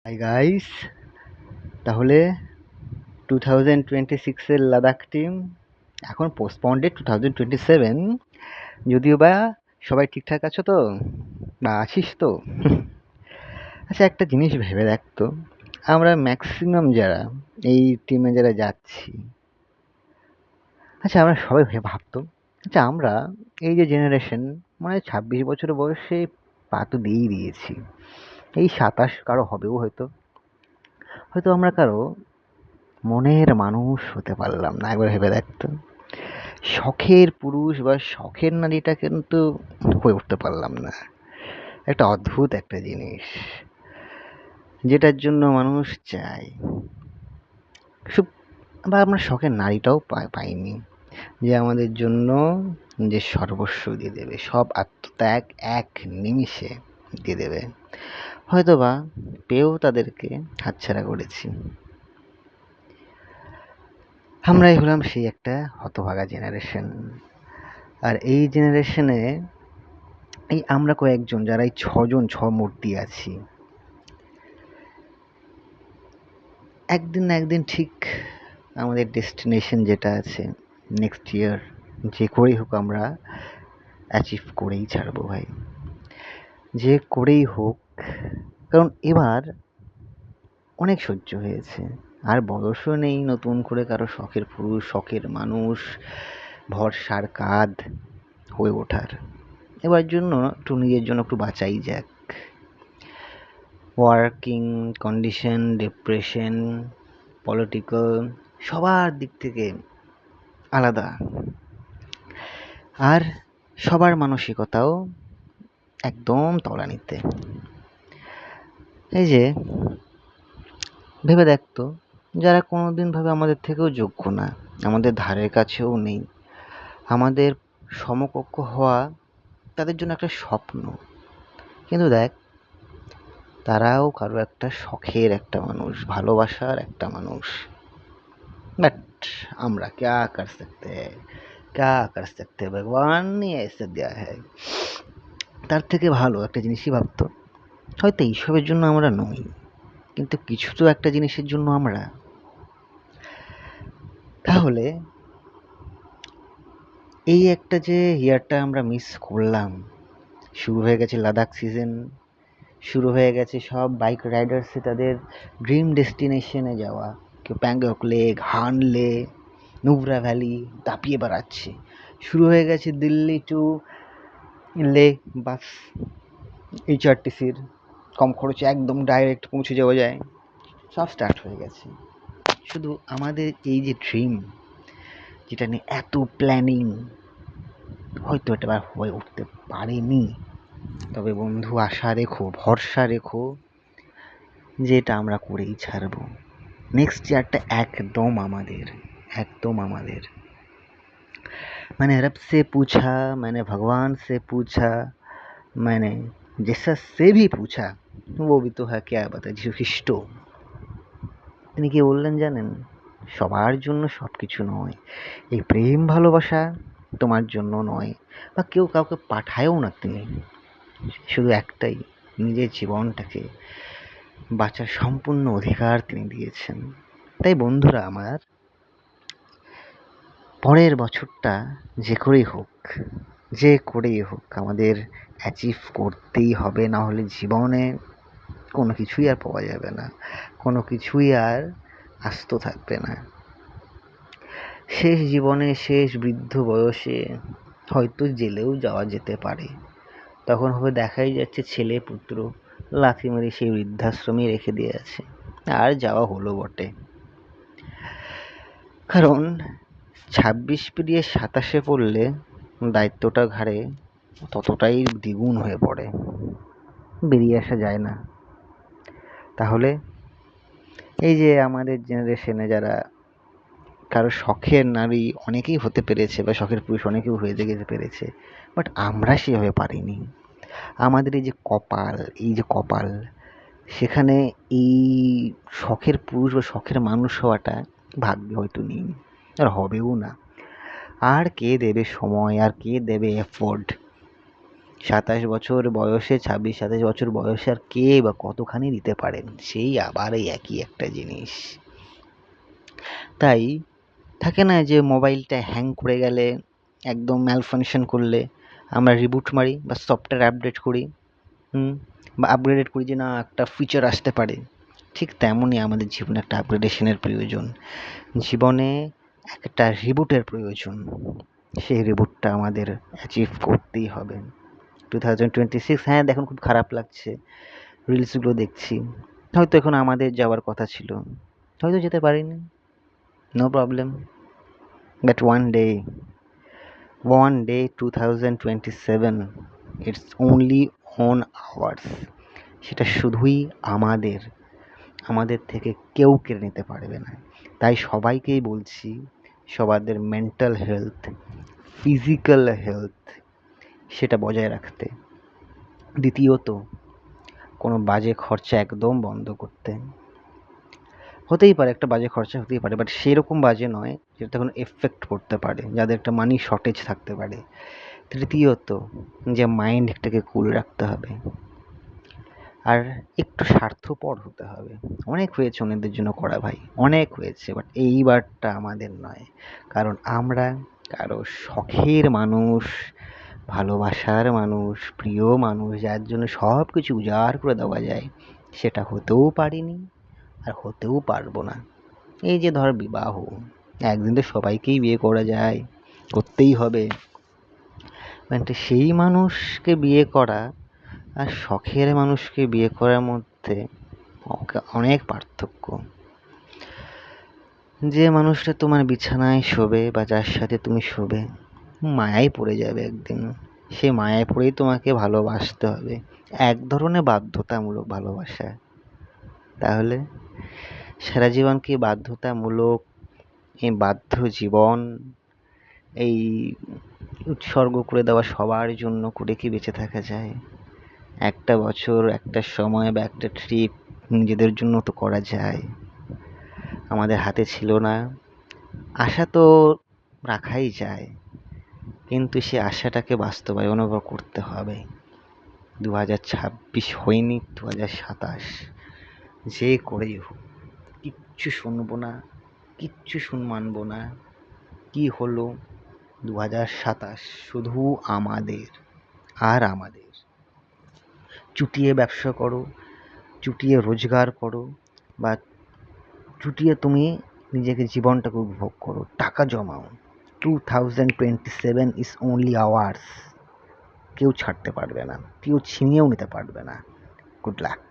Hi guys, তাহলে 2026-এর Ladakh team এখন পোস্টপন্ডেড 2027। যদিও বা সবাই ঠিকঠাক আছো তো, বা আছিস তো? আচ্ছা, একটা জিনিস ভেবে দেখতো, আমরা ম্যাক্সিমাম যারা এই টিমে যারা যাচ্ছি, আচ্ছা আমরা সবাই ভাবতো, আচ্ছা আমরা এই যে জেনারেশন, মানে 26 বছর বয়সে পা তো দিয়েই দিয়েছি, এই 27 কারো হবেও হয়তো, হয়তো আমরা কারো মনের মানুষ হতে পারলাম না। একবার ভেবে দেখতো, শখের পুরুষ বা শখের নারীটা কিন্তু হয়ে উঠতে পারলাম না। একটা অদ্ভুত একটা জিনিস, যেটার জন্য মানুষ চায় সব, বা আমরা শখের নারীটাও পাইনি, যে আমাদের জন্য যে সর্বস্ব দিয়ে দেবে, সব আত্মত্যাগ এক নিমিষে দিয়ে দেবে। হয়তোবা পেয়েও তাদেরকে হাতছাড়া করেছি। আমরাই হলাম সেই একটা হতভাগা জেনারেশন। আর এই জেনারেশনে এই আমরা কয়েকজন যারা এই ছ মূর্তি আছি, একদিন না একদিন ঠিক আমাদের ডেস্টিনেশন যেটা আছে নেক্সট ইয়ার, যে করেই হোক আমরা অ্যাচিভ করেই ছাড়বো ভাই, যে করেই হোক। কারণ এবার অনেক সহ্য হয়েছে, আর বয়সও নেই নতুন করে কারো শখের পুরুষ, শখের মানুষ, ভরসার কাঁধ হয়ে ওঠার। এবার জন্য একটু নিজের জন্য একটু বাঁচাই যাক। ওয়ার্কিং কন্ডিশন, ডিপ্রেশন, পলিটিক্যাল, সবার দিক থেকে আলাদা, আর সবার মানসিকতাও একদম তলানিতে। এই যে ভেবে দেখতো, যারা কোনোদিন ভাবে আমাদের থেকেও যোগ্য না, আমাদের ধারের কাছেও নেই, আমাদের সমকক্ষ হওয়া তাদের জন্য একটা স্বপ্ন, কিন্তু দেখ তারাও কারো একটা শখের একটা মানুষ, ভালোবাসার একটা মানুষ। बट আমরা क्या कर सकते हैं, क्या कर सकते हैं, ভগবান ने ऐसे दिया है। তার থেকে ভালো একটা জিনিসই ভাবতো, হয়তো এইসবের জন্য আমরা নই, কিন্তু কিছু তো একটা জিনিসের জন্য আমরা। তাহলে এই একটা যে ইয়ারটা আমরা মিস করলাম, শুরু হয়ে গেছে লাদাখ সিজন, শুরু হয়ে গেছে সব বাইক রাইডার্সে তাদের ড্রিম ডেস্টিনেশনে যাওয়া, কেউ প্যাংগক লেক, হান লে, নুব্রা ভ্যালি দাপিয়ে বেড়াচ্ছে। শুরু হয়ে গেছে দিল্লি টু লে বাস, HRTCর কম খরচে একদম ডাইরেক্ট পৌঁছে যাওয়া যায়, সব স্টার্ট হয়ে গেছে। শুধু আমাদের এই যে ড্রিম, যেটা নিয়ে এত প্ল্যানিং, হয়তো এটা হয়ে উঠতে পারেনি। তবে বন্ধু, আশা রেখো, ভরসা রেখো, যে এটা আমরা করেই ছাড়বো। নেক্সট ইয়ারটা একদম আমাদের, একদম আমাদের। मैंने रब से पूछा, मैंने भगवान से पूछा, मैंने जिसस से भी पूछा, वो भी तो है क्या बता, যিশু খ্রিস্ট তিনি কি বললেন জানেন? সবার জন্য সব কিছু নয়, এই প্রেম ভালোবাসা তোমার জন্য নয়, বা কেউ কাউকে পাঠায়ও না তিনি। শুধু একটাই, নিজের জীবনটাকে বাঁচার সম্পূর্ণ অধিকার তিনি দিয়েছেন। তাই বন্ধুরা আমার, পরের বছরটা যে করেই হোক, যে করেই হোক আমাদের অ্যাচিভ করতেই হবে, না হলে জীবনে কোনো কিছুই আর পাওয়া যাবে না, কোনো কিছুই আর আস্ত থাকবে না। শেষ জীবনে, শেষ বৃদ্ধ বয়সে হয়তো জেলেও যাওয়া যেতে পারে, তখন হবে দেখাই যাচ্ছে ছেলে পুত্র লাথি মেরে সেই বৃদ্ধাশ্রমে রেখে দিয়ে আছে, আর যাওয়া হলো বটে। কারণ 26 পেরিয়ে 27-এ পড়লে দায়িত্বটা ঘাড়ে ততটাই দ্বিগুণ হয়ে পড়ে, বেরিয়ে আসা যায় না। তাহলে এই যে আমাদের জেনারেশনে যারা কারো শখের নারী অনেকেই হতে পেরেছে, বা শখের পুরুষ অনেকেও হয়ে যেতে পেরেছে, বাট আমরা সেভাবে পারিনি। আমাদের এই যে কপাল, এই যে কপাল, সেখানে এই শখের পুরুষ বা শখের মানুষ হওয়াটা ভাগ্যে হয়তো নেই, আর হবেও না। আর কে দেবে সময়, আর কে দেবে এফোর্ট? বছর বয়সে 26-27 বছর বয়সে আর কে বা কতখানি দিতে পারেন, সেই আবার এই একই একটা জিনিস। তাই থাকে না যে মোবাইলটা হ্যাং করে গেলে, একদম ম্যালফাংশন করলে আমরা রিবুট মারি বা সফটওয়্যার আপডেট করি, বা আপগ্রেডেড করি যে না একটা ফিচার আসতে পারে। ঠিক তেমনই আমাদের জীবনে একটা আপগ্রেডেশনের প্রয়োজন, জীবনে একটা রিবুটের প্রয়োজন। সেই রিবুটটা আমাদের অ্যাচিভ করতেই হবে। 2026, হ্যাঁ দেখুন খুব খারাপ লাগছে, রিলসগুলো দেখছি। হয়তো এখন আমাদের যাওয়ার কথা ছিল, হয়তো যেতে পারিনি, no problem. But one day 2027, it's only on ours. সেটা শুধুই আমাদের থেকে কেউ কেড়ে নিতে পারবে না। তাই সবাইকেই বলছি, সবাদের মেন্টাল হেলথ, ফিজিক্যাল হেলথ সেটা বজায় রাখতে। দ্বিতীয়ত, কোনো বাজে খরচা একদম বন্ধ করতে। হতেই পারে একটা বাজে খরচা হতেই পারে, বাট সেরকম বাজে নয় যেটা কোনো এফেক্ট করতে পারে, যাদের একটা মানি শর্টেজ থাকতে পারে। তৃতীয়ত, যে মাইন্ডটাকে কুল রাখতে হবে আর একটু স্বার্থপর হতে হবে। অনেক হয়েছে অন্যদের জন্য করা ভাই, অনেক হয়েছে, বাট এইবারটা আমাদের নয়। কারণ আমরা কারো শখের মানুষ, ভালোবাসার মানুষ, প্রিয় মানুষ, যার জন্য সব কিছু উজাড় করে দেওয়া যায়, সেটা হতেও পারিনি আর হতেও পারবো না। এই যে ধর বিবাহ, একদিন তো সবাইকেই বিয়ে করা যায়, করতেই হবে, মানে সেই মানুষকে বিয়ে করা আর শখের মানুষকে বিয়ে করার মধ্যে অনেক পার্থক্য। যে মানুষটা তোমার বিছানায় শোবে বা যার সাথে তুমি শোবে, মায়ায় পড়ে যাবে একদিন, সে মায়ায় পড়েই তোমাকে ভালোবাসতে হবে, এক ধরনের বাধ্যতামূলক ভালোবাসা। তাহলে সারা জীবন কি বাধ্যতামূলক এই বাধ্য জীবন, এই উৎসর্গ করে দেওয়া সবার জন্য করে কি বেঁচে থাকা যায়? একটা বছর, একটা সময় বা একটা ট্রিপ নিজেদের জন্য তো করা যায়। আমাদের হাতে ছিল না, আশা তো রাখাই যায়, কিন্তু সে আশাটাকে বাস্তবায়ন করতে হবে। 2026 হয়নি, 2027 যে করেই হোক, কিচ্ছু শুনবো না, কিচ্ছু মানবো না। কি হলো 2027, শুধু আমাদের আর আমাদের। চুটিয়ে ব্যবসা করো, চুটিয়ে রোজগার করো, বা চুটিয়ে তুমি নিজেকে জীবনটাকে উপভোগ করো, টাকা জমাও। 2027 is only ours. কেউ ছাড়তে পারবে না, কেউ ছিনিয়েও নিতে পারবে না। Good luck.